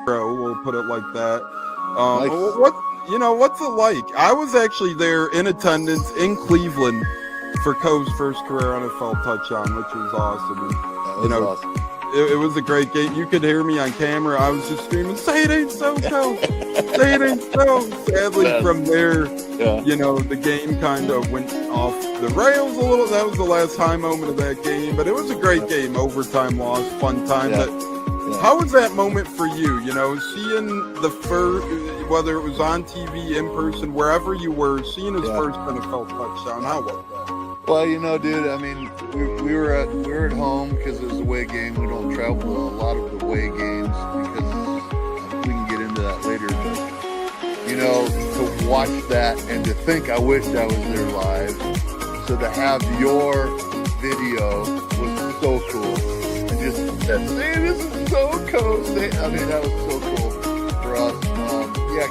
Pro, we'll put it like that. Nice. What's it like? I was actually there in attendance in Cleveland for Coe's first career NFL touchdown, which was awesome. And, Awesome. It was a great game. You could hear me on camera. I was just screaming, "Say it ain't so, Coe! Say it ain't so!" Sadly, from there, the game kind of went off the rails a little. That was the last high moment of that game, but it was a great game. Overtime loss, fun time. How was that moment for you? Seeing the first, whether it was on TV, in person, wherever you were, seeing his first NFL touchdown. How was that? Well, dude, I mean, we were at home because it was a away game. We don't travel to a lot of the away games because we can get into that later. But, to watch that and to think I wished I was there live. So to have your video was so cool. And just that, this is so cool. I mean, that was so cool for us.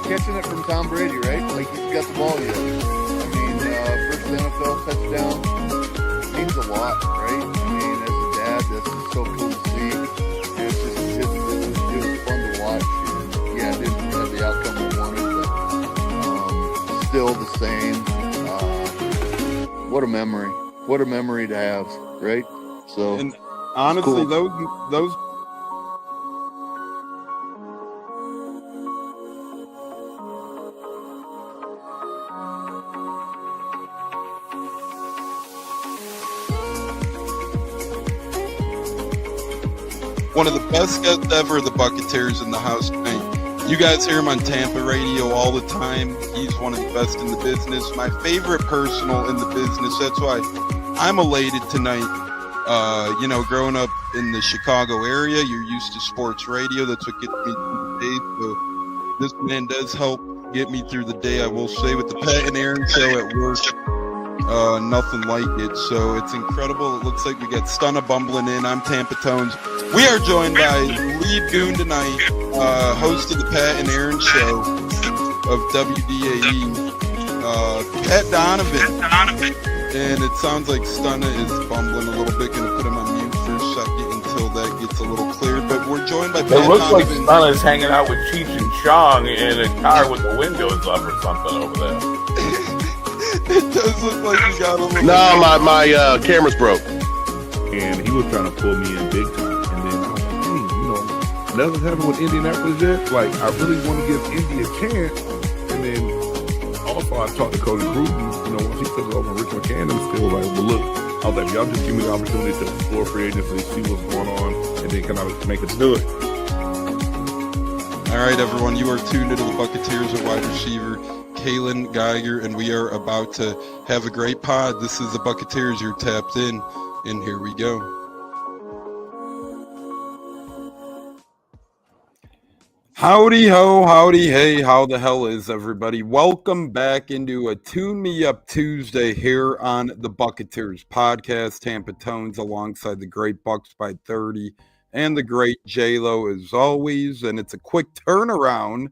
Catching it from Tom Brady, right? Like, he's got the ball yet. I mean, first NFL touchdown means a lot, right? I mean, as a dad, this is so cool to see. And it was fun to watch. And, it didn't have the outcome we wanted, but still the same. What a memory. What a memory to have, right? So, and honestly, cool. those one of the best guests ever, the Buccateers in the house tonight. You guys hear him on Tampa radio all the time. He's one of the best in the business. My favorite personal in the business. That's why I'm elated tonight. Growing up in the Chicago area, you're used to sports radio. That's what gets me through the day. So this man does help get me through the day, I will say, with the Pat and Aaron show at work. Nothing like it. So it's incredible. It looks like we got Stunna bumbling in. I'm Tampa Tones. We are joined by lead goon tonight, host of the Pat and Aaron show of WDAE, Pat Donovan. And it sounds like Stunna is bumbling a little bit. Going to put him on mute for a second until that gets a little cleared. But we're joined by Pat Donovan. It looks like Stunna's hanging out with Cheech and Chong in a car with the windows up or something over there. It does look like he got a little... No, my camera's broke. And he was trying to pull me in big time. And then I was like, hey, nothing's happened with Indianapolis yet. Like, I really want to give Indy a chance. And then also I talked to Cody Bruton, once he took over Rich McCann, and still like, well, look, I was like, y'all just give me the opportunity to explore free agency, see what's going on, and then can I make it do it. All right, everyone, you are tuned into the Buccateers at wide receiver, Kalen Geiger, and we are about to have a great pod. This is the Buccateers. You're tapped in, and here we go. Howdy ho, howdy hey, how the hell is everybody? Welcome back into a Tune Me Up Tuesday here on the Buccateers podcast. Tampa Tones alongside the great Bucs by 30 and the great J-Lo as always. And it's a quick turnaround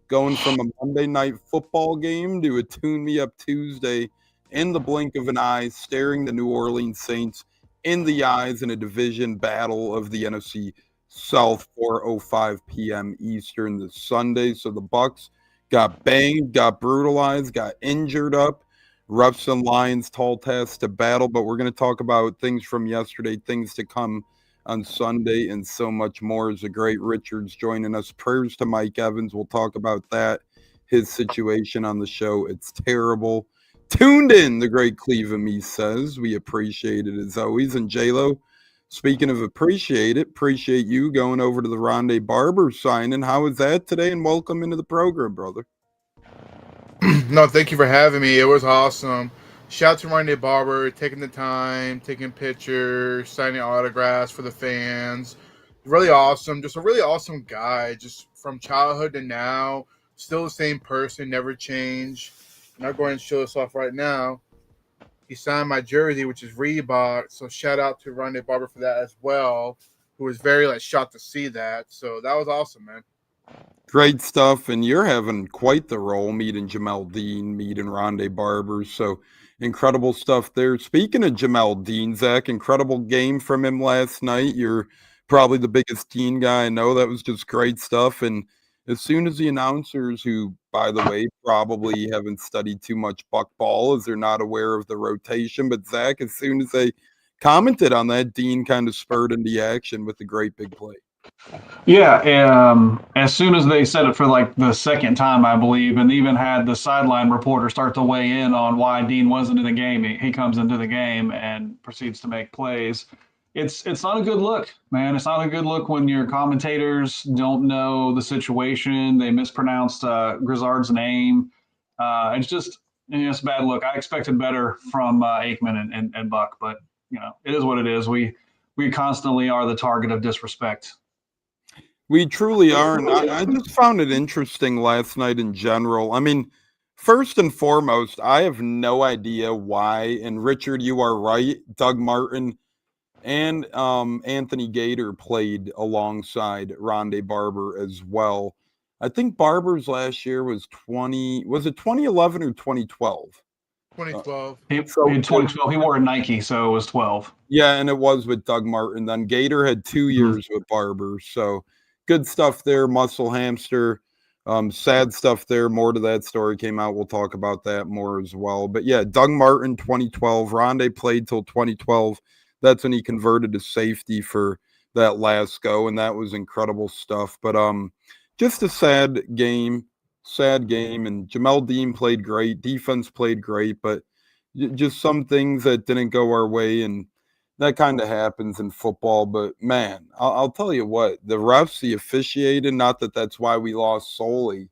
going from a Monday night football game to a Tune Me Up Tuesday in the blink of an eye, staring the New Orleans Saints in the eyes in a division battle of the NFC South, 4:05 p.m. Eastern this Sunday. So the Bucs got banged, got brutalized, got injured up. Refs and Lions, tall task to battle, but we're going to talk about things from yesterday, things to come on Sunday, and so much more. As the great Richard's joining us. Prayers to Mike Evans. We'll talk about that, his situation on the show. It's terrible. Tuned in, the great Cleveland says. We appreciate it as always. And J-Lo, speaking of appreciate you going over to the Rondé Barber signing. How was that today? And welcome into the program, brother. No, thank you for having me. It was awesome. Shout out to Rondé Barber, taking the time, taking pictures, signing autographs for the fans. Really awesome. Just a really awesome guy. Just from childhood to now, still the same person, never changed. I'm not going to show this off right now. He signed my jersey, which is Reebok. So shout out to Rondé Barber for that as well, who was very shocked to see that. So that was awesome, man. Great stuff. And you're having quite the role, meeting Jamel Dean, meeting Rondé Barber. So incredible stuff there. Speaking of Jamel Dean, Zach, incredible game from him last night. Your probably the biggest Dean guy I know. That was just great stuff. And as soon as the announcers, who, by the way, probably haven't studied too much Buck ball as they're not aware of the rotation, but Zach, as soon as they commented on that, Dean kind of spurred into action with a great big play. Yeah, as soon as they said it for like the second time, I believe, and even had the sideline reporter start to weigh in on why Dean wasn't in the game, he comes into the game and proceeds to make plays. It's not a good look, man. It's not a good look when your commentators don't know the situation. They mispronounced Grizzard's name. It's just it's a bad look. I expected better from Aikman and Buck, but it is what it is. We constantly are the target of disrespect. We truly are. And I just found it interesting last night in general. I mean, first and foremost, I have no idea why. And Richard, you are right. Doug Martin and Anthony Gaitor played alongside Rondé Barber as well. I think Barber's last year was 2011 or 2012? 2012. In 2012, he wore a Nike, so it was 12. Yeah, and it was with Doug Martin. Then Gaitor had 2 years with Barber, so good stuff there. Muscle hamster, sad stuff there. More to that story came out. We'll talk about that more as well. But yeah, Doug Martin, 2012. Rondé played till 2012. That's when he converted to safety for that last go, and that was incredible stuff. But just a sad game, and Jamel Dean played great. Defense played great, but just some things that didn't go our way, and that kind of happens in football. But, man, I'll tell you what, the refs, the officiating, not that that's why we lost solely,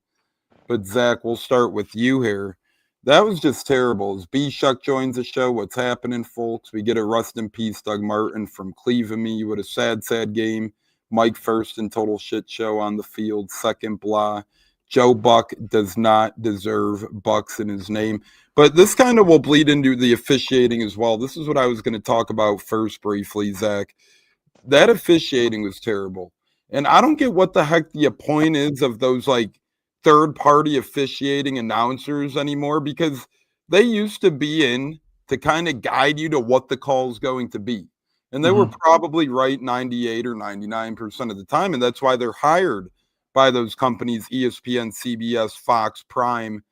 but, Zach, we'll start with you here. That was just terrible. As B-Shuck joins the show, what's happening, folks? We get a rest in peace, Doug Martin from Cleveland. Me with a sad, sad game. Mike first in total shit show on the field. Second, blah. Joe Buck does not deserve Bucs in his name. But this kind of will bleed into the officiating as well. This is what I was going to talk about first briefly, Zach. That officiating was terrible. And I don't get what the heck the point is of those, like, third-party officiating announcers anymore, because they used to be in to kind of guide you to what the call is going to be. And they were probably right 98 or 99% of the time, and that's why they're hired by those companies, ESPN, CBS, Fox, Prime,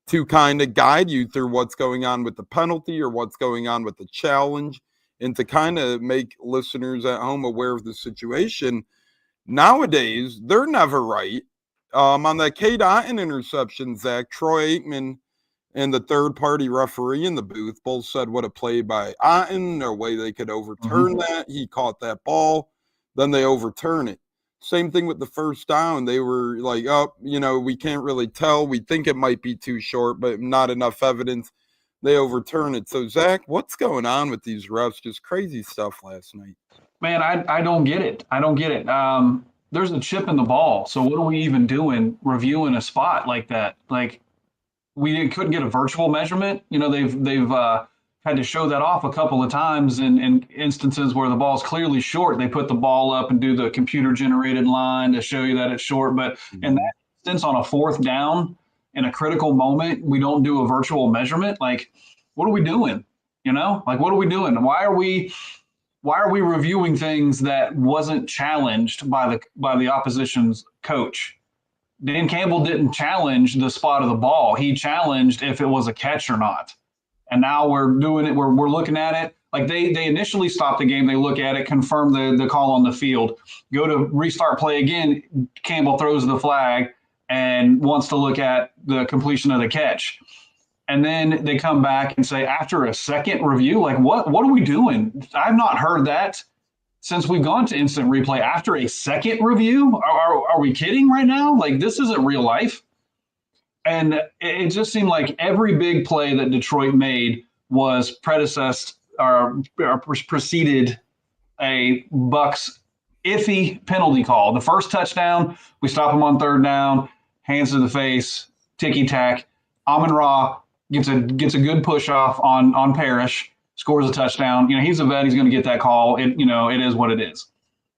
to kind of guide you through what's going on with the penalty or what's going on with the challenge, and to kind of make listeners at home aware of the situation. Nowadays, they're never right. On that Cade Otton interception, Zach, Troy Aikman and the third-party referee in the booth both said what a play by Otton, no way they could overturn that. He caught that ball, then they overturn it. Same thing with the first down. They were like, oh, we can't really tell. We think it might be too short, but not enough evidence. They overturn it. So, Zach, what's going on with these refs? Just crazy stuff last night. Man, I don't get it. There's a chip in the ball. So what are we even doing reviewing a spot like that? Like, we couldn't get a virtual measurement. They've had to show that off a couple of times in instances where the ball's clearly short. They put the ball up and do the computer-generated line to show you that it's short. But in that instance, on a fourth down, in a critical moment, we don't do a virtual measurement. Like, what are we doing? Like, what are we doing? Why are we reviewing things that wasn't challenged by the opposition's coach? Dan Campbell didn't challenge the spot of the ball. He challenged if it was a catch or not. And now we're doing it. We're looking at it. Like, they initially stop the game. They look at it, confirm the call on the field, go to restart play again. Campbell throws the flag and wants to look at the completion of the catch. And then they come back and say, after a second review, like, what are we doing? I've not heard that since we've gone to instant replay. After a second review? Are we kidding right now? Like, this isn't real life. And it just seemed like every big play that Detroit made was preceded a Bucs iffy penalty call. The first touchdown, we stop them on third down, hands to the face, ticky-tack. Amon-Ra gets a good push off on Parrish, scores a touchdown. He's a vet. He's going to get that call. It is what it is.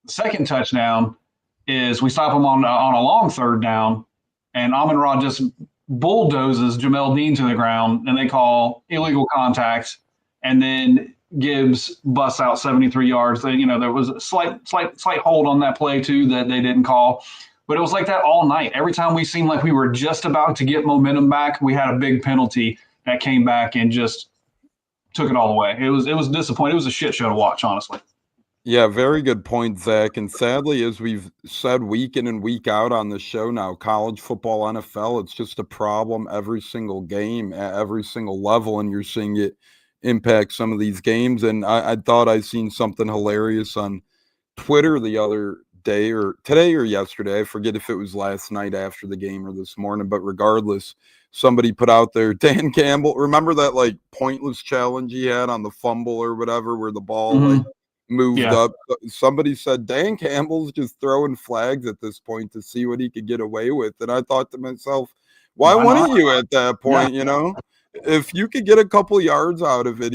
The second touchdown is we stop him on a long third down, and Amon-Ra just bulldozes Jamel Dean to the ground, and they call illegal contact. And then Gibbs busts out 73 yards. There was a slight hold on that play too that they didn't call. But it was like that all night. Every time we seemed like we were just about to get momentum back, we had a big penalty that came back and just took it all away. It was disappointing. It was a shit show to watch, honestly. Yeah, very good point, Zach. And sadly, as we've said week in and week out on the show now, college football, NFL, it's just a problem every single game at every single level, and you're seeing it impact some of these games. And I thought I seen something hilarious on Twitter the other day, or today or yesterday. I forget if it was last night after the game or this morning, but regardless, somebody put out there, Dan Campbell, remember that like pointless challenge he had on the fumble or whatever where the ball like moved up? Somebody said Dan Campbell's just throwing flags at this point to see what he could get away with. And I thought to myself, why wouldn't you at that point? You know, if you could get a couple yards out of it,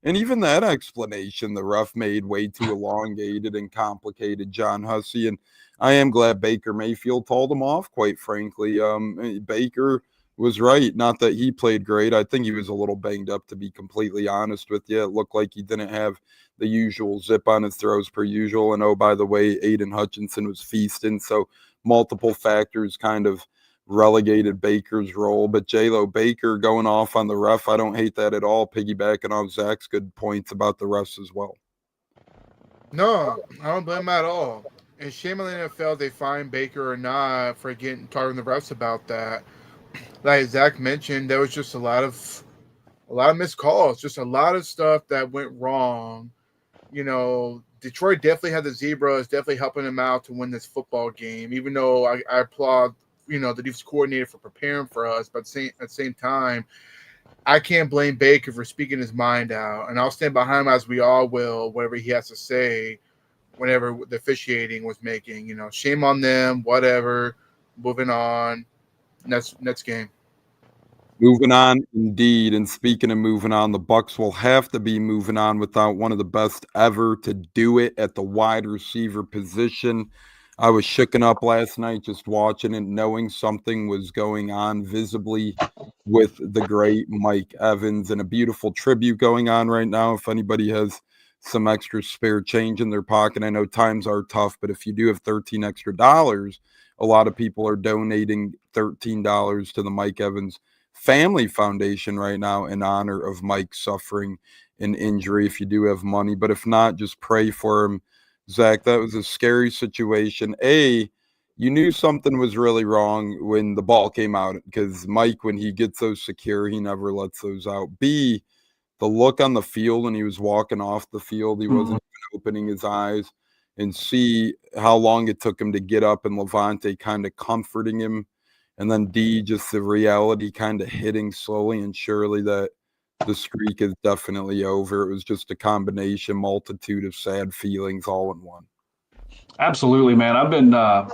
and even that explanation the ref made way too elongated and complicated, John Hussey. And I am glad Baker Mayfield told him off, quite frankly. Baker was right. Not that he played great. I think he was a little banged up, to be completely honest with you. It looked like he didn't have the usual zip on his throws per usual. And oh, by the way, Aiden Hutchinson was feasting. So multiple factors kind of relegated Baker's role. But J-Lo, Baker going off on the ref, I don't hate that at all. Piggybacking off Zach's good points about the refs as well. No, I don't blame him at all. And shame on the NFL they find Baker or not for getting targeting the refs about that. Like Zach mentioned, there was just a lot of missed calls, just a lot of stuff that went wrong. You know, Detroit definitely had the zebras, definitely helping them out to win this football game. Even though I applaud, the defense coordinator for preparing for us, but at the same time, I can't blame Baker for speaking his mind out, and I'll stand behind him as we all will, whatever he has to say, whenever the officiating was making. Shame on them. Whatever. Moving on. Next game. Moving on, indeed. And speaking of moving on, the Bucs will have to be moving on without one of the best ever to do it at the wide receiver position. I was shooken up last night just watching it, knowing something was going on visibly with the great Mike Evans, and a beautiful tribute going on right now. If anybody has some extra spare change in their pocket, I know times are tough, but if you do have $13 extra, a lot of people are donating $13 to the Mike Evans Family Foundation right now in honor of Mike suffering an injury, if you do have money. But if not, just pray for him. Zach, that was a scary situation. A, you knew something was really wrong when the ball came out, because Mike, when he gets those secure, he never lets those out. B, the look on the field when he was walking off the field, he wasn't even opening his eyes. And C, how long it took him to get up and Levante kind of comforting him. And then D, just the reality kind of hitting slowly and surely that the streak is definitely over. It was just a combination, multitude of sad feelings all in one. Absolutely, man. I've been down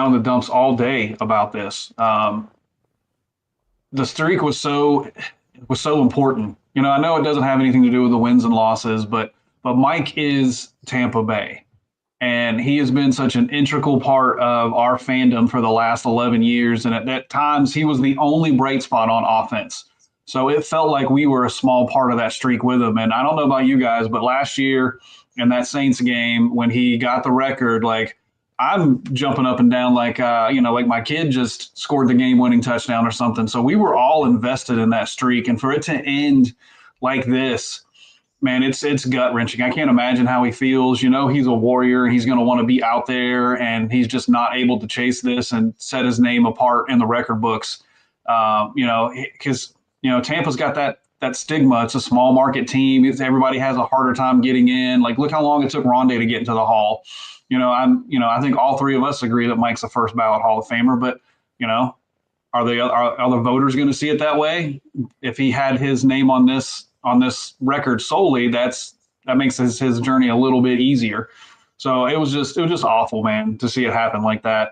in the dumps all day about this. The streak was so important. I know it doesn't have anything to do with the wins and losses, but Mike is Tampa Bay. And he has been such an integral part of our fandom for the last 11 years. And at times, he was the only bright spot on offense. So it felt like we were a small part of that streak with him. And I don't know about you guys, but last year in that Saints game, when he got the record, like, I'm jumping up and down like my kid just scored the game-winning touchdown or something. So we were all invested in that streak. And for it to end like this, man, it's gut-wrenching. I can't imagine how he feels. He's a warrior. He's going to want to be out there, and he's just not able to chase this and set his name apart in the record books. Because Tampa's got that stigma. It's a small market team. Everybody has a harder time getting in. Like, look how long it took Rondé to get into the Hall. I think all three of us agree that Mike's a first ballot Hall of Famer, but are the voters going to see it that way? If he had his name on this record solely, that makes his journey a little bit easier. So it was just awful, man, to see it happen like that.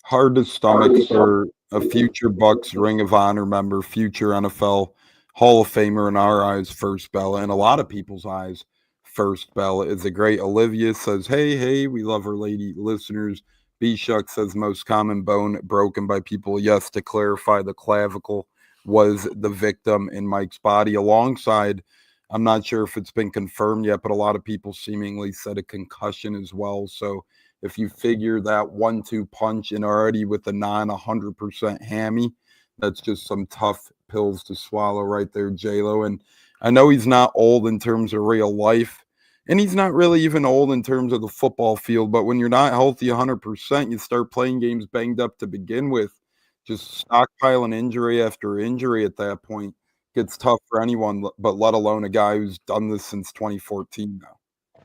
Hard to stomach for a future Bucs Ring of Honor member, future NFL Hall of Famer, in our eyes, first ballot, in a lot of people's eyes, first ballot. Is a great. Olivia says, hey, we love our lady listeners. B-Shuck says, most common bone broken by people. Yes, to clarify, the clavicle was the victim in Mike's body, alongside I'm not sure if it's been confirmed yet, but a lot of people seemingly said a concussion as well. So if you figure that 1-2 punch and already with a 100% hammy, that's just some tough pills to swallow right there, J-Lo. And I know he's not old in terms of real life, and he's not really even old in terms of the football field. But when you're not healthy 100%, you start playing games banged up to begin with. Just stockpiling injury after injury at that point gets tough for anyone, but let alone a guy who's done this since 2014 now.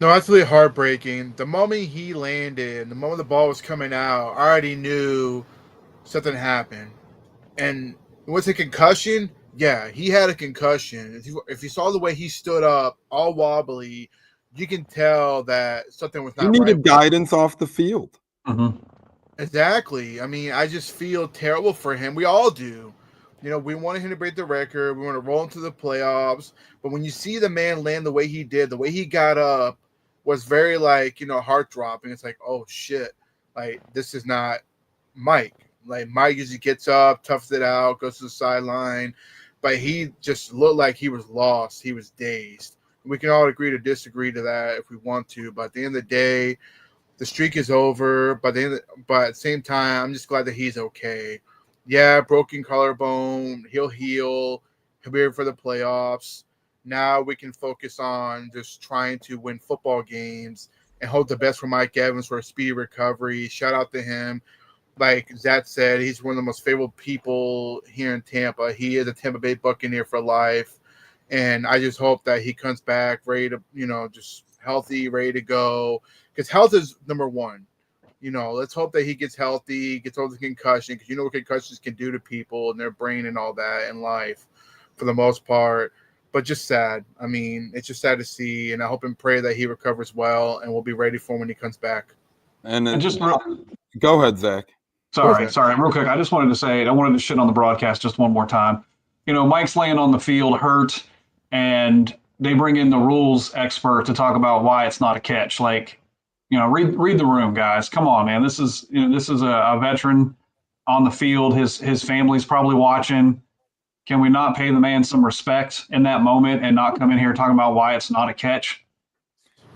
No, that's really heartbreaking. The moment he landed, the moment the ball was coming out, I already knew something happened. And was it concussion? Yeah, he had a concussion. If you saw the way he stood up, all wobbly, you can tell that something was not He right. needed guidance off the field. Mm-hmm. Exactly. I mean, I just feel terrible for him. We all do. You know, we wanted him to break the record. We want to roll into the playoffs. But when you see the man land the way he did, the way he got up was very, like, you know, heart dropping. It's like, oh, shit. Like, this is not Mike. Like, Mike usually gets up, toughs it out, goes to the sideline. But he just looked like he was lost. He was dazed. We can all agree to disagree to that if we want to. But at the end of the day, the streak is over, but at the same time, I'm just glad that he's okay. Yeah, broken collarbone, he'll heal. He'll be here for the playoffs. Now we can focus on just trying to win football games and hope the best for Mike Evans for a speedy recovery. Shout out to him. Like Zach said, he's one of the most favorable people here in Tampa. He is a Tampa Bay Buccaneer for life. And I just hope that he comes back ready to, you know, just healthy, ready to go. Because health is number one. You know, let's hope that he gets healthy, gets over the concussion, because you know what concussions can do to people and their brain and all that in life for the most part. But just sad. I mean, it's just sad to see, and I hope and pray that he recovers well and we'll be ready for him when he comes back. And just go ahead, Zach. Sorry, real quick. I just wanted to say, I wanted to shit on the broadcast just one more time. You know, Mike's laying on the field hurt, and they bring in the rules expert to talk about why it's not a catch. Like, you know, read the room, guys. Come on, man. This is a veteran on the field. His family's probably watching. Can we not pay the man some respect in that moment and not come in here talking about why it's not a catch?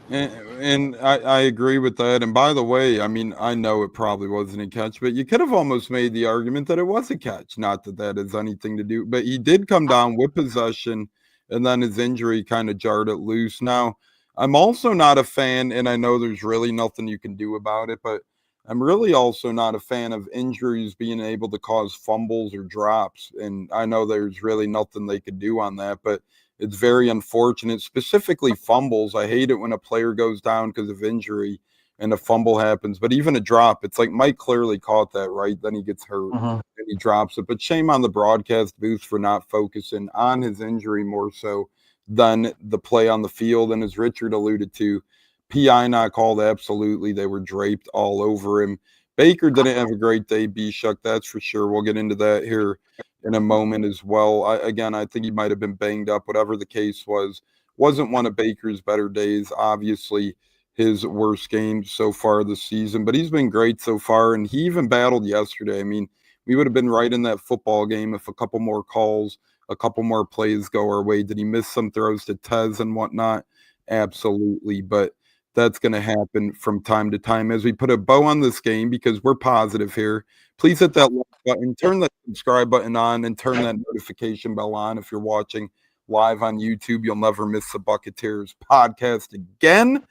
And I agree with that. And by the way, I mean, I know it probably wasn't a catch, but you could have almost made the argument that it was a catch. Not that that has anything to do, but he did come down with possession, and then his injury kind of jarred it loose. Now, I'm also not a fan, and I know there's really nothing you can do about it, but I'm really also not a fan of injuries being able to cause fumbles or drops. And I know there's really nothing they could do on that, but it's very unfortunate, specifically fumbles. I hate it when a player goes down because of injury and a fumble happens, but even a drop, it's like Mike clearly caught that, right? Then he gets hurt and he drops it. But shame on the broadcast booth for not focusing on his injury more so than the play on the field. And as Richard alluded to, PI not called, absolutely. They were draped all over him. Baker didn't have a great day, B-Shuck, that's for sure. We'll get into that here in a moment as well. I think he might have been banged up, whatever the case was. Wasn't one of Baker's better days, obviously his worst game so far this season, but he's been great so far, and he even battled yesterday. I mean, we would have been right in that football game if a couple more calls, a couple more plays go our way. Did he miss some throws to Tez and whatnot? Absolutely, but that's going to happen from time to time. As we put a bow on this game, because we're positive here, please hit that like button, turn that subscribe button on, and turn that notification bell on. If you're watching live on YouTube, you'll never miss the Buccateers podcast again.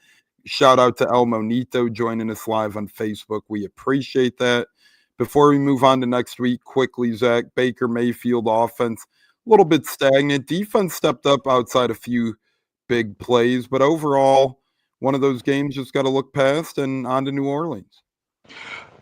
Shout out to El Monito joining us live on Facebook. We appreciate that. Before we move on to next week, quickly, Zach, Baker Mayfield offense, a little bit stagnant. Defense stepped up outside a few big plays, but overall, one of those games just got to look past and on to New Orleans.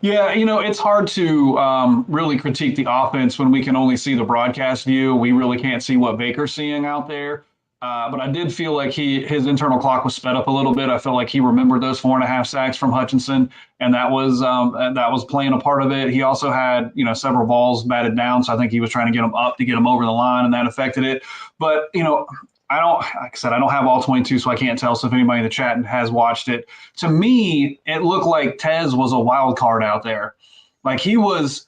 Yeah, you know, it's hard to really critique the offense when we can only see the broadcast view. We really can't see what Baker's seeing out there. But I did feel like his internal clock was sped up a little bit. I felt like he remembered those 4.5 sacks from Hutchinson, and that was playing a part of it. He also had, you know, several balls batted down, so I think he was trying to get them up to get them over the line, and that affected it. But, you know, like I said, I don't have all 22, so I can't tell. So if anybody in the chat has watched it, to me, it looked like Tez was a wild card out there. Like he was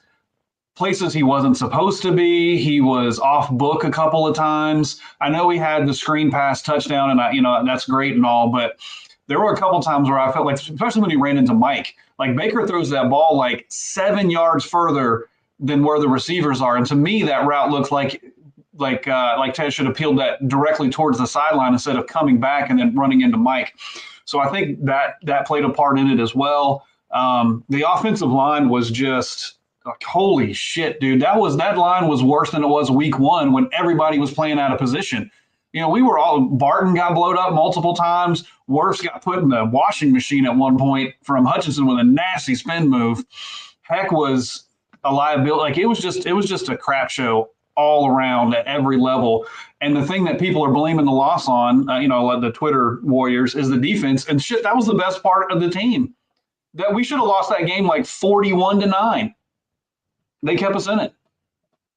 places he wasn't supposed to be. He was off book a couple of times. I know he had the screen pass touchdown, and that's great and all, but there were a couple of times where I felt like, especially when he ran into Mike, like Baker throws that ball like 7 yards further than where the receivers are, and to me that route looked like Ted should have peeled that directly towards the sideline instead of coming back and then running into Mike. So I think that played a part in it as well. The offensive line was just like, holy shit, dude. That line was worse than it was week 1 when everybody was playing out of position. Barton got blowed up multiple times. Wirfs got put in the washing machine at one point from Hutchinson with a nasty spin move. Heck was a liability. Like it was just a crap show all around at every level. And the thing that people are blaming the loss on, like the Twitter warriors, is the defense. And shit, that was the best part of the team. That we should have lost that game like 41-9. They kept us in it.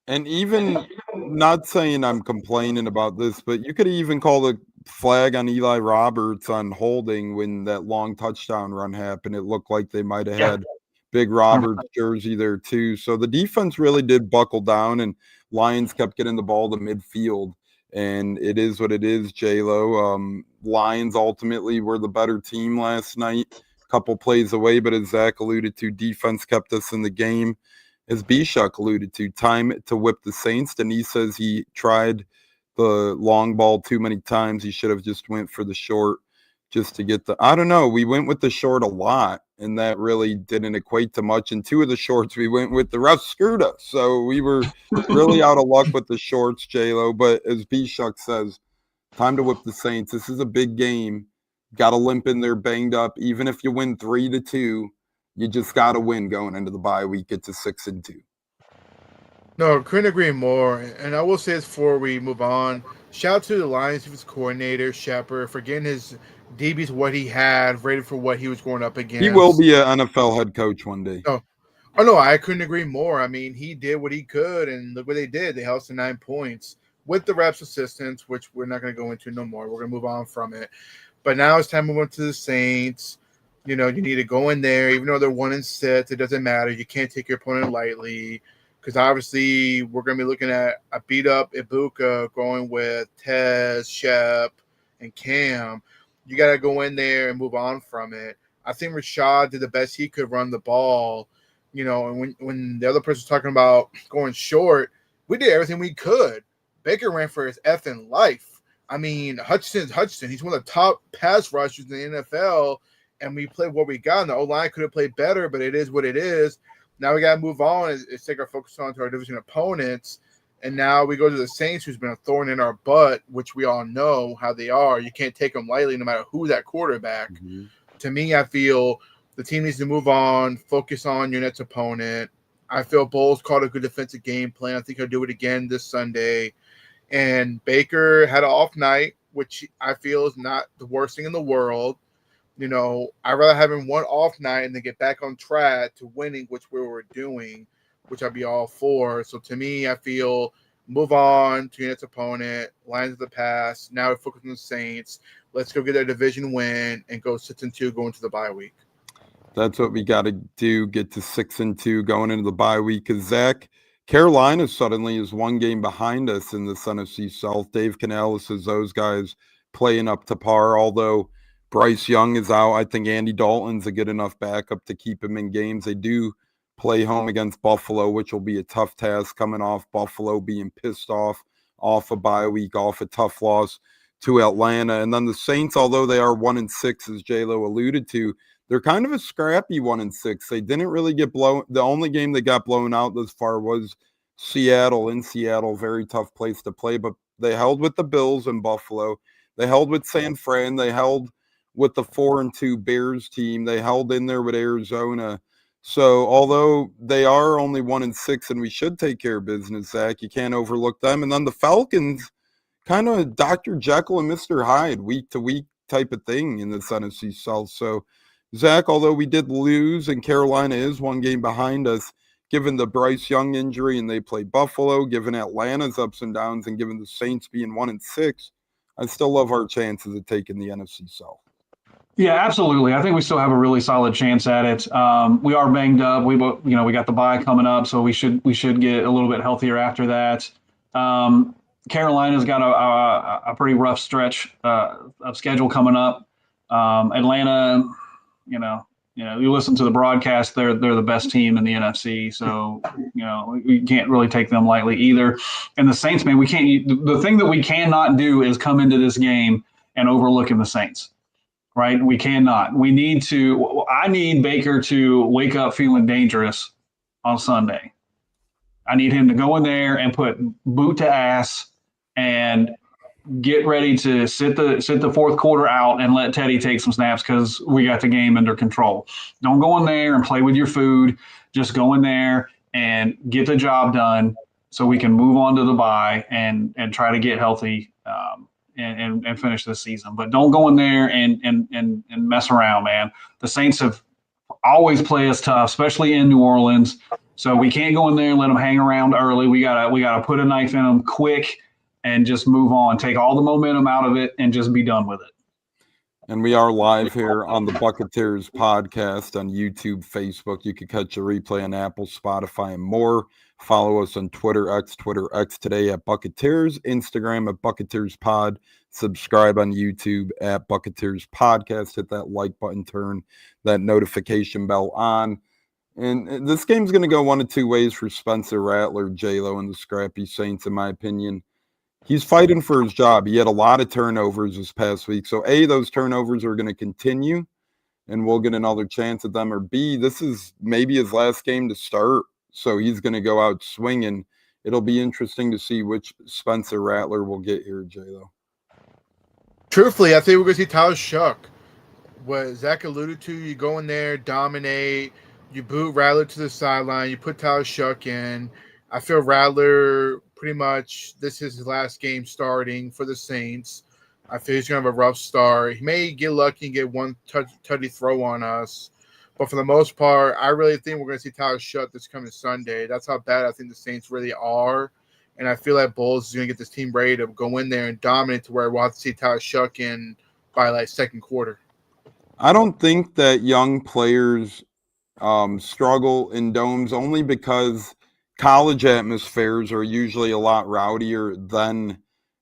And even not saying I'm complaining about this, but you could even call the flag on Eli Roberts on holding when that long touchdown run happened. It looked like they might have had Big Roberts jersey there too. So the defense really did buckle down, and Lions kept getting the ball to midfield. And it is what it is, J-Lo. Lions ultimately were the better team last night. A couple plays away, but as Zach alluded to, defense kept us in the game. As Bishuk alluded to, time to whip the Saints. Denise says he tried the long ball too many times. He should have just went for the short just to get I don't know. We went with the short a lot, and that really didn't equate to much. And 2 of the shorts we went with, the refs screwed us. So we were really out of luck with the shorts, J-Lo. But as Bishuk says, time to whip the Saints. This is a big game. Got to limp in there banged up. Even if you win 3-2, you just got to win going into the bye week. Get to 6-2. No, couldn't agree more. And I will say this before we move on. Shout out to the Lions defense coordinator, Shepard, for getting his DBs what he had, rated for what he was going up against. He will be an NFL head coach one day. Oh, no, I couldn't agree more. I mean, he did what he could, and look what they did. They held us to 9 points with the refs' assistance, which we're not going to go into no more. We're going to move on from it. But now it's time to move on to the Saints. You need to go in there, even though they're 1-6. It doesn't matter. You can't take your opponent lightly, because obviously we're going to be looking at a beat-up Ibuka going with Tez, Shep, and Cam. You got to go in there and move on from it. I think Rashad did the best he could run the ball, and when the other person's talking about going short, we did everything we could. Baker ran for his effing life. I mean, Hutchinson. He's one of the top pass rushers in the NFL, and we played what we got. And the O-line could have played better, but it is what it is. Now we got to move on and take our focus on to our division opponents. And now we go to the Saints, who's been a thorn in our butt, which we all know how they are. You can't take them lightly no matter who's that quarterback. Mm-hmm. To me, I feel the team needs to move on, focus on your next opponent. I feel Bowles called a good defensive game plan. I think he'll do it again this Sunday. And Baker had an off night, which I feel is not the worst thing in the world. I'd rather have him one off night and then get back on track to winning, which we were doing, which I'd be all for. So to me, I feel move on to your next opponent, Lions of the past. Now we're focused on the Saints. Let's go get our division win and go 6-2 going to the bye week. That's what we got to do, get to 6-2 going into the bye week. Because Zach, Carolina suddenly is 1 game behind us in the NFC South. Dave Canales says those guys playing up to par, although Bryce Young is out. I think Andy Dalton's a good enough backup to keep him in games. They do play home against Buffalo, which will be a tough task coming off Buffalo being pissed off a bye week, off a tough loss to Atlanta. And then the Saints, although they are 1-6, as J-Lo alluded to, they're kind of a scrappy 1-6. They didn't really get blown. The only game that got blown out this far was Seattle. In Seattle, very tough place to play, but they held with the Bills in Buffalo. They held with San Fran. They held with the 4-2 Bears team. They held in there with Arizona. So although they are only 1-6 and we should take care of business, Zach, you can't overlook them. And then the Falcons, kind of Dr. Jekyll and Mr. Hyde, week to week type of thing in the NFC South. So Zach, although we did lose and Carolina is 1 game behind us, given the Bryce Young injury and they play Buffalo, given Atlanta's ups and downs, and given the Saints being 1-6, I still love our chances of taking the NFC South. Yeah, absolutely. I think we still have a really solid chance at it. We are banged up. We got the bye coming up, so we should get a little bit healthier after that. Um, Carolina's got a pretty rough stretch of schedule coming up. Atlanta, you know, you listen to the broadcast, they're the best team in the NFC, so we can't really take them lightly either. And the Saints, man, we can't. The thing that we cannot do is come into this game and overlooking the Saints. Right? We cannot. We need to. I need Baker to wake up feeling dangerous on Sunday. I need him to go in there and put boot to ass and get ready to sit the fourth quarter out and let Teddy take some snaps because we got the game under control. Don't go in there and play with your food. Just go in there and get the job done so we can move on to the bye and try to get healthy and finish this season. But don't go in there and mess around, man. The Saints have always play us tough, especially in New Orleans. So we can't go in there and let them hang around early. We gotta put a knife in them quick and just move on. Take all the momentum out of it and just be done with it. And we are live here on the Buccateers podcast on YouTube, Facebook. You can catch a replay on Apple, Spotify, and more. Follow us on Twitter X today at Buccateers, Instagram at Buccateers Pod. Subscribe on YouTube at Buccateers Podcast. Hit that like button, turn that notification bell on. And this game's going to go one of two ways for Spencer Rattler, J-Lo, and the Scrappy Saints, in my opinion. He's fighting for his job. He had a lot of turnovers this past week. So, A, those turnovers are going to continue, and we'll get another chance at them. Or B, this is maybe his last game to start, so he's going to go out swinging. It'll be interesting to see which Spencer Rattler will get here, J-Lo. Truthfully, I think we're going to see Tyler Shuck. What Zach alluded to, you go in there, dominate, you boot Rattler to the sideline, you put Tyler Shuck in. I feel Rattler pretty much this is his last game starting for the Saints. I feel he's going to have a rough start. He may get lucky and get one tutty throw on us. But for the most part, I really think we're going to see Tyler Shuck this coming Sunday. That's how bad I think the Saints really are. And I feel like Bulls is going to get this team ready to go in there and dominate to where we'll have to see Tyler Shuck in by like second quarter. I don't think that young players struggle in domes only because college atmospheres are usually a lot rowdier than,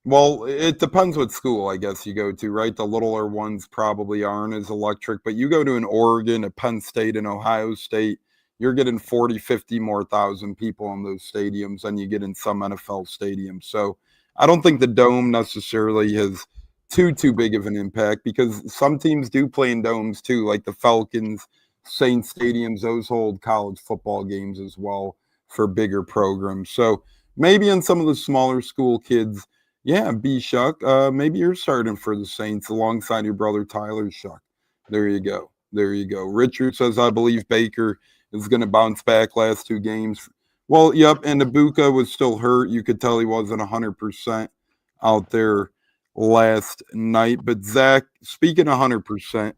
well, it depends what school, I guess, you go to, right? The littler ones probably aren't as electric, but you go to an Oregon, a Penn State, and Ohio State, you're getting 40, 50 more thousand people in those stadiums than you get in some NFL stadiums. So I don't think the dome necessarily has too big of an impact because some teams do play in domes too, like the Falcons, Saints stadiums, those hold college football games as well for bigger programs. So maybe in some of the smaller school kids, yeah, B Shuck, maybe you're starting for the Saints alongside your brother Tyler Shuck. There you go. Richard says, I believe Baker is going to bounce back last two games. Well, yep, and Ibuka was still hurt. You could tell he wasn't 100% out there last night. But Zach, speaking 100%,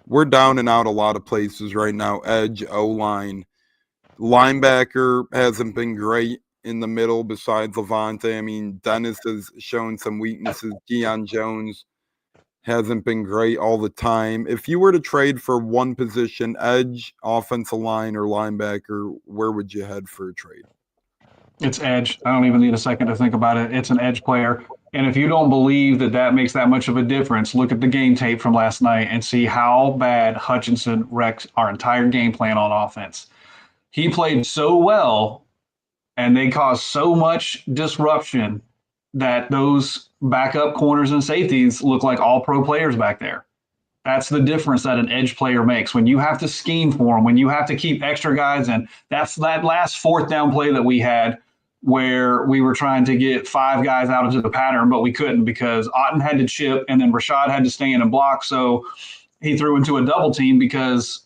we're down and out a lot of places right now. Edge, O-line. Linebacker hasn't been great in the middle besides Levante. I mean, Dennis has shown some weaknesses. Deion Jones hasn't been great all the time. If you were to trade for one position, edge, offensive line, or linebacker, where would you head for a trade? It's edge. I don't even need a second to think about it. It's an edge player. And if you don't believe that makes that much of a difference, look at the game tape from last night and see how bad Hutchinson wrecked our entire game plan on offense. He played so well, and they caused so much disruption that those backup corners and safeties look like all-pro players back there. That's the difference that an edge player makes. When you have to scheme for them, when you have to keep extra guys in, that's that last fourth down play that we had where we were trying to get five guys out into the pattern, but we couldn't because Otten had to chip and then Rashad had to stay in and block. So he threw into a double team because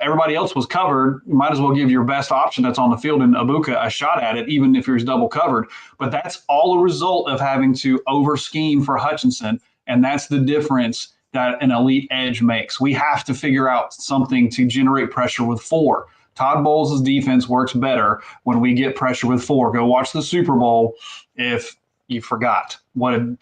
everybody else was covered. You might as well give your best option that's on the field in Ibuka a shot at it, even if you're double covered. But that's all a result of having to over scheme for Hutchinson. And that's the difference that an elite edge makes. We have to figure out something to generate pressure with four. Todd Bowles' defense works better when we get pressure with four. Go watch the Super Bowl if you forgot what an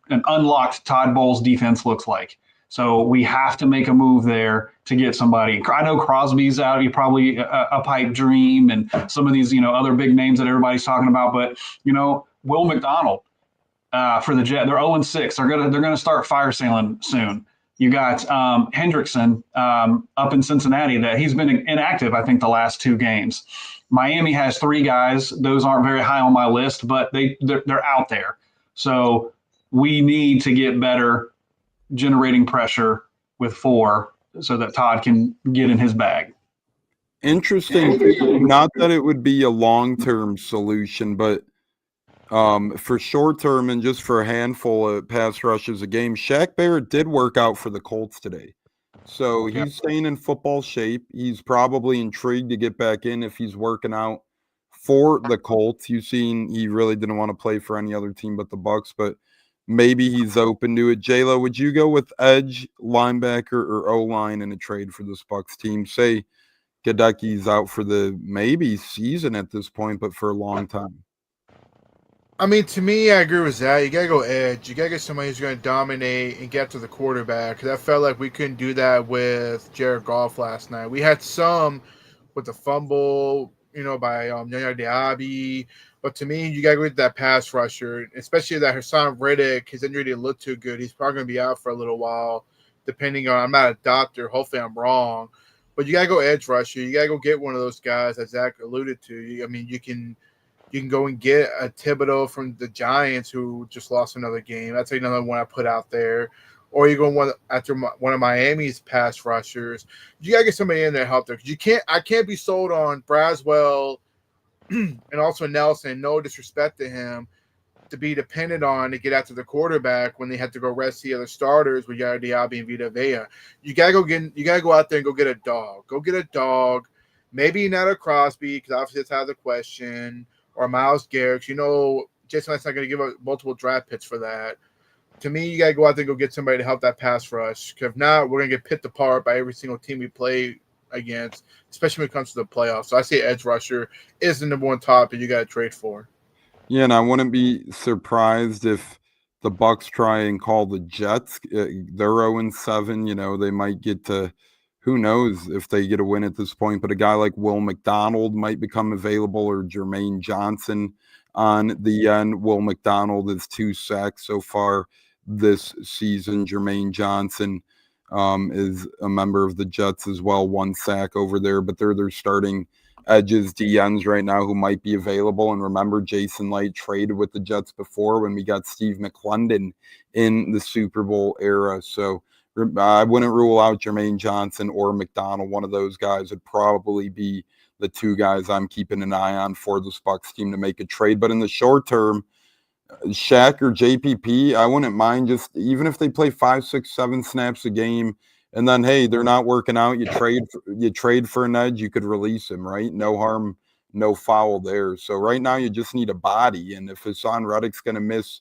unlocked Todd Bowles defense looks like. So we have to make a move there to get somebody. I know Crosby's out. He probably a pipe dream, and some of these, other big names that everybody's talking about. But Will McDonald for the Jet, they're 0-6. They're gonna start fire sailing soon. You got Hendrickson up in Cincinnati that he's been inactive, I think, the last 2 games. Miami has 3 guys. Those aren't very high on my list, but they're out there. So we need to get better generating pressure with 4 so that Todd can get in his bag. Interesting. Not that it would be a long-term solution, but for short-term and just for a handful of pass rushes a game, Shaq Barrett did work out for the Colts today. So he's staying in football shape. He's probably intrigued to get back in if he's working out for the Colts. You've seen he really didn't want to play for any other team but the Bucs, but maybe he's open to it. J-Lo, would you go with edge, linebacker, or O-line in a trade for this Bucs team? Say Gadecki's out for the maybe season at this point, but for a long time. I mean, to me, I agree with that. You got to go edge. You got to get somebody who's going to dominate and get to the quarterback. Because I felt like we couldn't do that with Jared Goff last night. We had some with the fumble, by Yaya Diaby. But to me, you got to go with that pass rusher, especially that Hassan Riddick. His injury didn't look too good. He's probably going to be out for a little while, depending on – I'm not a doctor. Hopefully I'm wrong. But you got to go edge rusher. You got to go get one of those guys that Zach alluded to. I mean, you can go and get a Thibodeau from the Giants who just lost another game. That's another one I put out there. Or you go after one of Miami's pass rushers. You got to get somebody in there to help there. Because I can't be sold on Braswell and also Nelson, no disrespect to him, to be dependent on to get after the quarterback when they had to go rest the other starters with Yaya Diaby and Vita Vea. You gotta go out there and go get a dog. Go get a dog. Maybe not a Crosby, because obviously that's out of the question, or Myles Garrett. Jason Knight's not going to give up multiple draft picks for that. To me, you got to go out there and go get somebody to help that pass rush. Because if not, we're going to get picked apart by every single team we play against, especially when it comes to the playoffs. So I say edge rusher is the number one topic you got to trade for. Yeah, and I wouldn't be surprised if the Bucs try and call the Jets. They're 0-7. They might get to – who knows if they get a win at this point, but a guy like Will McDonald might become available, or Jermaine Johnson on the end. Will McDonald is 2 sacks so far this season. Jermaine Johnson is a member of the Jets as well, 1 sack over there, but they're starting edges, DNs right now who might be available. And remember, Jason Light traded with the Jets before when we got Steve McLendon in the Super Bowl era. So I wouldn't rule out Jermaine Johnson or McDonald. One of those guys would probably be the 2 guys I'm keeping an eye on for this Bucs team to make a trade. But in the short term, Shaq or JPP, I wouldn't mind just even if they play 5, 6, 7 snaps a game, and then hey, they're not working out. You trade for an edge. You could release him, right? No harm, no foul there. So right now you just need a body, and if Hassan Reddick's going to miss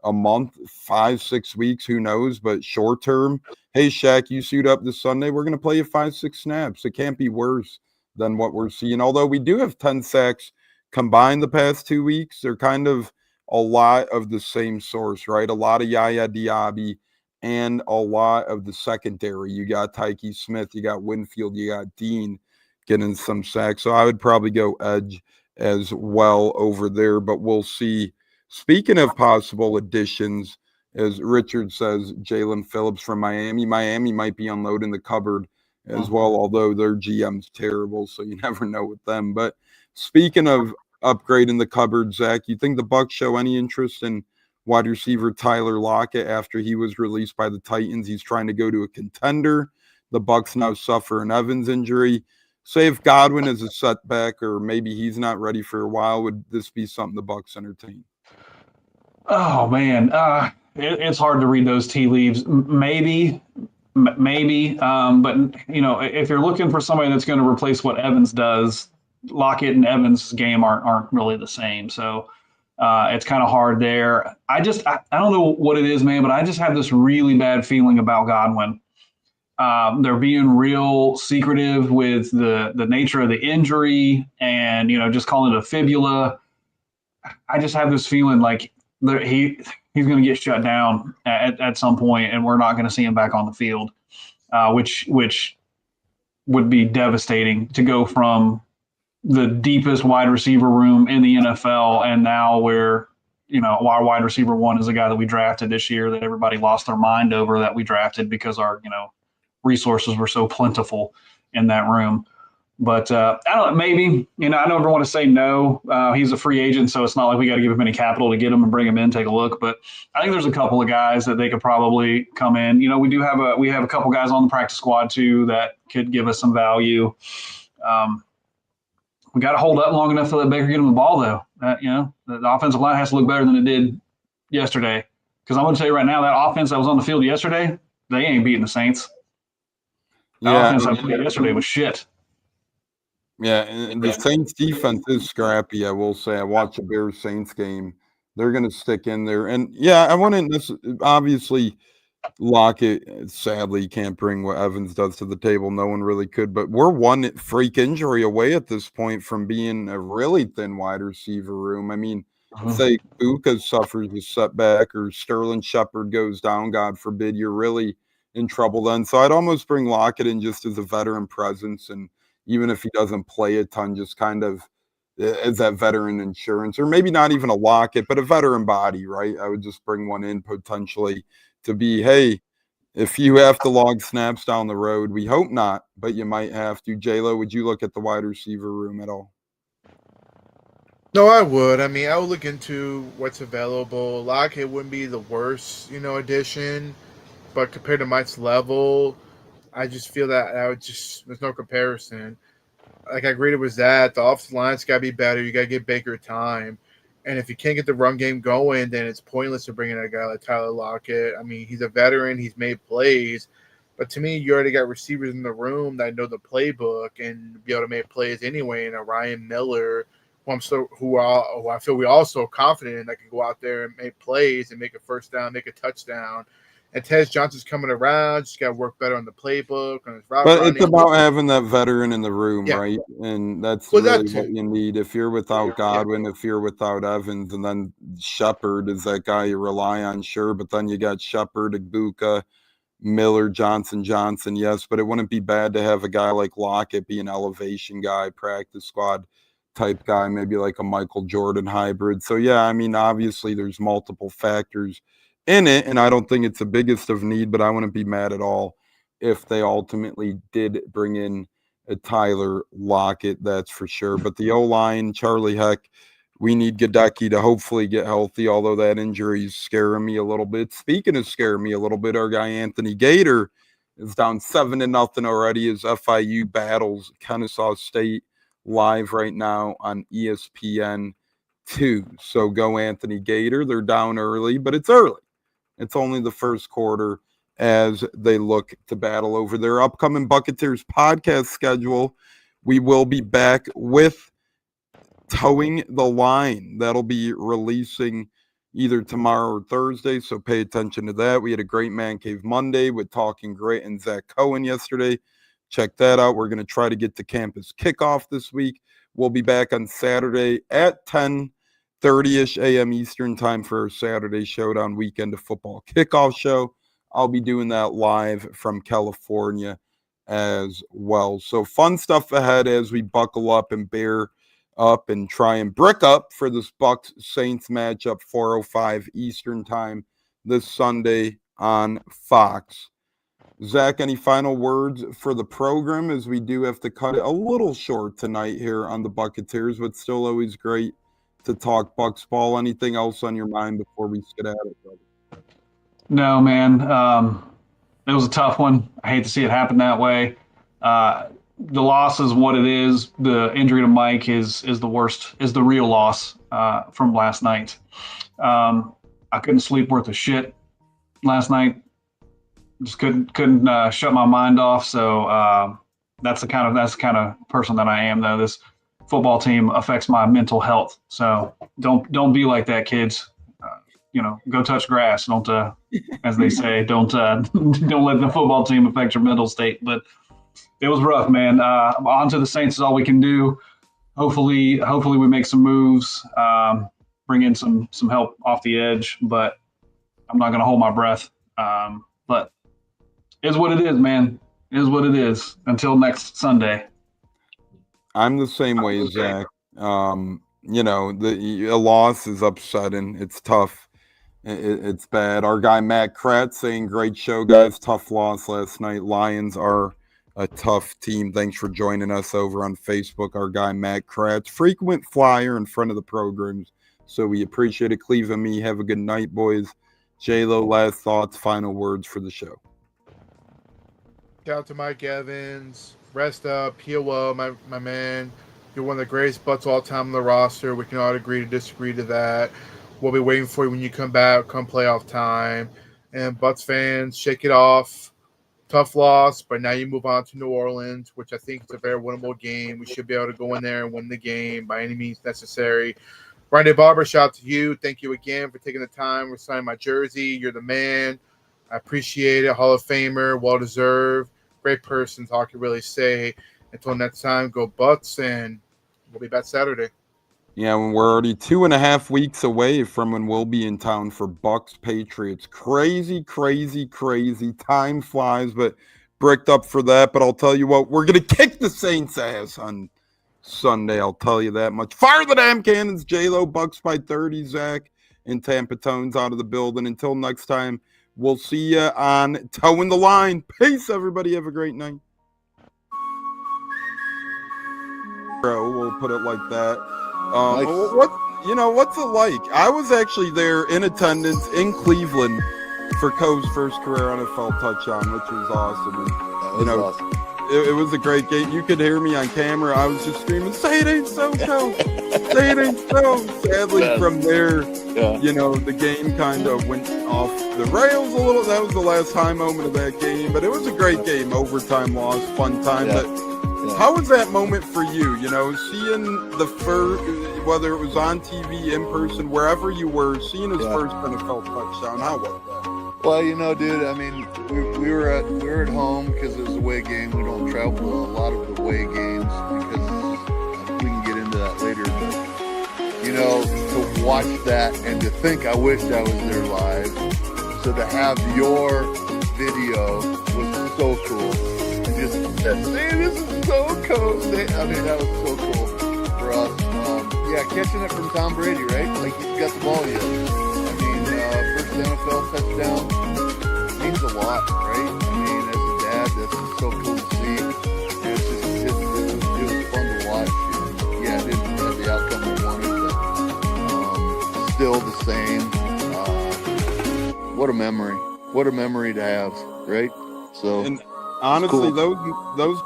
a month, 5, 6 weeks, who knows? But short term, hey, Shaq, you suit up this Sunday. We're going to play you 5, 6 snaps. It can't be worse than what we're seeing. Although we do have 10 sacks combined the past 2 weeks, they're kind of a lot of the same source, right? A lot of Yaya Diaby and a lot of the secondary. You got Tyke Smith, you got Winfield, you got Dean getting some sacks. So I would probably go edge as well over there, but we'll see. Speaking of possible additions, as Richard says, Jalen Phillips from Miami. Miami might be unloading the cupboard as well, although their GM's terrible, so you never know with them. But speaking of upgrading the cupboard, Zach, you think the Bucs show any interest in wide receiver Tyler Lockett after he was released by the Titans? He's trying to go to a contender. The Bucs now suffer an Evans injury. Say if Godwin is a setback or maybe he's not ready for a while, would this be something the Bucs entertain? Oh man, it's hard to read those tea leaves. Maybe, but if you're looking for somebody that's going to replace what Evans does, Lockett and Evans' game aren't really the same. So it's kind of hard there. I don't know what it is, man, but I just have this really bad feeling about Godwin. They're being real secretive with the nature of the injury, and just calling it a fibula. I just have this feeling like he's he's going to get shut down at some point, and we're not going to see him back on the field, which would be devastating to go from the deepest wide receiver room in the NFL, and now where our wide receiver one is a guy that we drafted this year that everybody lost their mind over that we drafted because our resources were so plentiful in that room. But I don't know, maybe, I never want to say no. He's a free agent, so it's not like we got to give him any capital to get him and bring him in, take a look. But I think there's a couple of guys that they could probably come in. We have a couple guys on the practice squad too that could give us some value. We got to hold up long enough to let Baker get him the ball, though. The offensive line has to look better than it did yesterday. Because I'm going to tell you right now, that offense that was on the field yesterday, they ain't beating the Saints. The offense I played yesterday was shit. Yeah, and the Saints defense is scrappy, I will say. I watched the Bears-Saints game. They're going to stick in there. And, yeah, I wouldn't obviously Lockett, sadly, can't bring what Evans does to the table. No one really could. But we're one freak injury away at this point from being a really thin wide receiver room. I mean, say Bucs suffers a setback or Sterling Shepard goes down, God forbid, you're really in trouble then. So I'd almost bring Lockett in just as a veteran presence, and even if he doesn't play a ton, just kind of as that veteran insurance, or maybe not even a Lockett, but a veteran body, right? I would just bring one in potentially to be, hey, if you have to log snaps down the road, we hope not, but you might have to. J-Lo, would you look at the wide receiver room at all? No, I would. I mean, I would look into what's available. Lockett wouldn't be the worst, addition, but compared to Mike's level, I just feel that there's no comparison. Like I agreed with that. The offensive line's got to be better. You got to get Baker time. And if you can't get the run game going, then it's pointless to bring in a guy like Tyler Lockett. I mean, he's a veteran. He's made plays. But to me, you already got receivers in the room that know the playbook and be able to make plays anyway. And a Ryan Miller, who I feel we also confident in, that can go out there and make plays and make a first down, make a touchdown. And Tez Johnson's coming around. Just got to work better on the playbook, on his route running. It's about having that veteran in the room, right? And that's really what you need. If you're without Godwin, if you're without Evans, and then Shepard is that guy you rely on, sure. But then you got Shepard, Igbuka, Miller, Johnson, yes. But it wouldn't be bad to have a guy like Lockett be an elevation guy, practice squad type guy, maybe like a Michael Jordan hybrid. So, yeah, I mean, obviously there's multiple factors in it, and I don't think it's the biggest of need, but I wouldn't be mad at all if they ultimately did bring in a Tyler Lockett, that's for sure. But the O-line, Charlie Heck, we need Gadecki to hopefully get healthy, although that injury is scaring me a little bit. Speaking of scaring me a little bit, our guy Anthony Gaitor is down 7-0 already as FIU battles Kennesaw State live right now on ESPN 2. So go Anthony Gaitor. They're down early, but it's early. It's only the first quarter as they look to battle over their upcoming Buccateers podcast schedule. We will be back with Towing the Line. That'll be releasing either tomorrow or Thursday, so pay attention to that. We had a great Man Cave Monday with Talking Grit and Zach Cohen yesterday. Check that out. We're going to try to get to campus kickoff this week. We'll be back on Saturday at 10:30-ish a.m. Eastern time for our Saturday Showdown Weekend of Football kickoff show. I'll be doing that live from California as well. So fun stuff ahead as we buckle up and bear up and try and brick up for this Bucs Saints matchup, 4:05 Eastern time this Sunday on Fox. Zach, any final words for the program, as we do have to cut it a little short tonight here on the Buccateers, but still always great to talk Bucs ball. Anything else on your mind before we get at it, brother? No, man. It was a tough one. I hate to see it happen that way. The loss is what it is. The injury to Mike is the worst, is the real loss from last night. I couldn't sleep worth a shit last night. Just couldn't shut my mind off. So that's the kind of person that I am, though. This football team affects my mental health. So don't be like that, kids. Go touch grass. Don't, as they say, don't let the football team affect your mental state. But it was rough, man. On to the Saints is all we can do. Hopefully we make some moves, bring in some help off the edge. But I'm not going to hold my breath. But it is what it is, man. It is what it is. Until next Sunday. I'm the same way, Zach. You know, a loss is upsetting. It's tough. It's bad. Our guy Matt Kratz saying, great show, guys. Tough loss last night. Lions are a tough team. Thanks for joining us over on Facebook. Our guy Matt Kratz, frequent flyer in front of the programs. So we appreciate it. Cleve and me, have a good night, boys. J-Lo, last thoughts, final words for the show. Shout out to Mike Evans. Rest up, heal well, my man. You're one of the greatest butts all time on the roster. We can all agree to disagree to that. We'll be waiting for you when you come back, come playoff time. And Bucs fans, shake it off. Tough loss, but now you move on to New Orleans, which I think is a very winnable game. We should be able to go in there and win the game by any means necessary. Randy Barber, shout out to you. Thank you again for taking the time. We're signing my jersey. You're the man. I appreciate it. Hall of Famer, well-deserved. Great person, all I can really say. Until next time, go Bucs, and we'll be back Saturday. Yeah, we're already 2.5 weeks away from when we'll be in town for Bucs Patriots. Crazy, crazy, crazy. Time flies, but bricked up for that. But I'll tell you what, we're going to kick the Saints' ass on Sunday. I'll tell you that much. Fire the damn cannons, J-Lo. Bucs by 30, Zach. And Tampa Tones out of the building. Until next time, we'll see you on Towing the Line. Peace, everybody. Have a great night. Bro, we'll put it like that. Nice. What's it like? I was actually there in attendance in Cleveland for Coe's first career NFL touchdown, which was awesome. And, Awesome. It was a great game. You could hear me on camera. I was just screaming, "Say it ain't so, Coe! Say it ain't so!" Sadly, from there, the game kind of went off the rails a little. That was the last high moment of that game, but it was a great game. Overtime loss, fun time. Yeah. But how was that moment for you? Seeing the first, whether it was on TV, in person, wherever you were, seeing his first NFL touchdown. How was that? Well, dude, I mean, we were at home because it was a away game. We don't travel to a lot of the away games because we can get into that later. But, to watch that and to think I wished I was there live. So to have your video was so cool. And just that, this is so cool. I mean, that was so cool for us. Catching it from Tom Brady, right? Like he's got the ball yet. I mean, first NFL touchdown means a lot, right? I mean, as a dad, that's just so cool to see. And it was fun to watch. And, it didn't have the outcome we wanted, but still the same. What a memory! What a memory to have, right? So, and honestly, cool. those.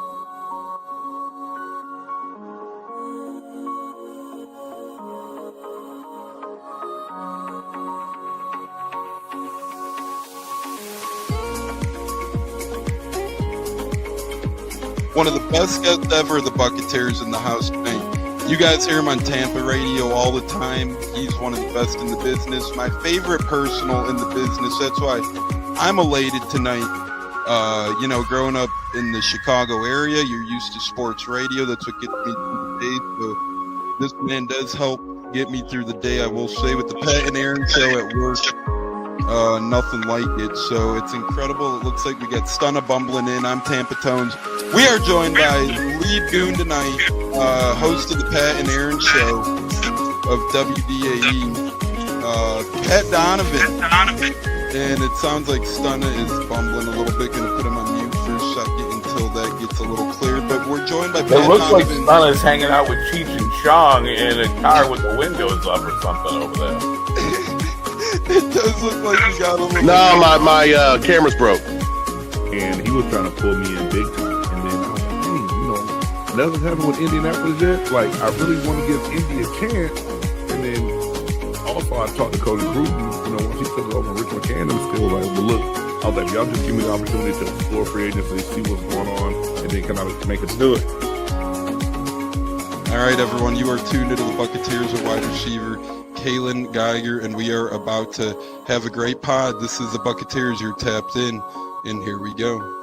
One of the best guests ever, the Buccateers in the house tonight. You guys hear him on Tampa radio all the time. He's one of the best in the business. My favorite personal in the business. That's why I'm elated tonight. Growing up in the Chicago area, you're used to sports radio. That's what gets me through the day. So this man does help get me through the day, I will say, with the Pat and Aaron show at work. Nothing like it. So it's incredible. It looks like we got Stunna bumbling in. I'm Tampa Tones. We are joined by lead goon tonight, host of the Pat and Aaron show of WDAE, Pat Donovan. And it sounds like Stunna is bumbling a little bit. Going to put him on mute for a second until that gets a little clear. But we're joined by Pat Donovan. It looks like Stunna's hanging out with Cheech and Chong in a car with the windows up or something over there. It does look like you got a little. No, my camera's broke. And he was trying to pull me in big time. And then I was like, hey, nothing's happened with Indianapolis yet. Like, I really want to give Indy a chance. And then also I talked to Cody Gruden, once he took over Rich McCann, still like, well, look, I was like, y'all just give me the opportunity to explore free agency, see what's going on, and then kind of make us do it. All right, everyone, you are tuned into the Buccateers, a wide receiver, Kalen Geiger, and we are about to have a great pod. This is the Buccateers. You're tapped in, and here we go.